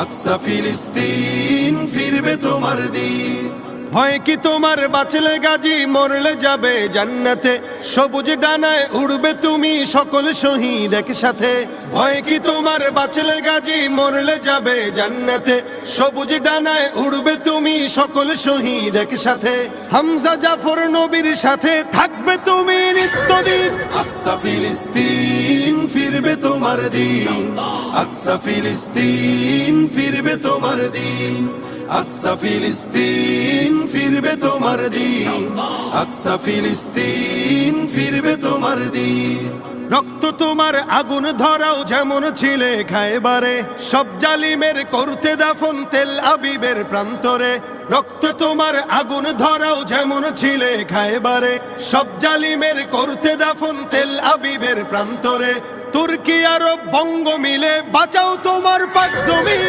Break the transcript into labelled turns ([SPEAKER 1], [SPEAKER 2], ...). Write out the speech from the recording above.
[SPEAKER 1] আকসা ফিলিস্তিন ফিরবে তোমার দিন। হয় কি তোমার বাঁচলে গাজী মরলে যাবে জান্নাতে, সবুজ ডানায় উড়বে তুমি সকল শহীদ একসাথে। হয় কি তোমার বাঁচলে গাজী মরলে যাবে জান্নাতে, সবুজ ডানায় উড়বে তুমি সকল শহীদ একসাথে। হামজা জাফর নবীর সাথে থাকবে তুমি নিত্যদিন। আকসা ফিলিস্তিন ফিরবে তোমার দিন, আকসা ফিলিস্তিন ফিরবে তোমার দিন, আকসা ফিলিস্তিন ফিরবে তোমার দিন, আকসা ফিলিস্তিন ফিরবে তোমার দিন। রক্ত তোমার আগুন ধরাও যেমন ছিলে খায়বারে, সব জালিমের করতে দাফন তেল আবিবের প্রান্তরে। রক্ত তোমার আগুন ধরাও যেমন ছিলে খায়বারে, সব জালিমের করতে দাফন তেল আবিবের প্রান্তরে। তুর্কি আরব বঙ্গ মিলে বাঁচাও তোমার পাক জমি।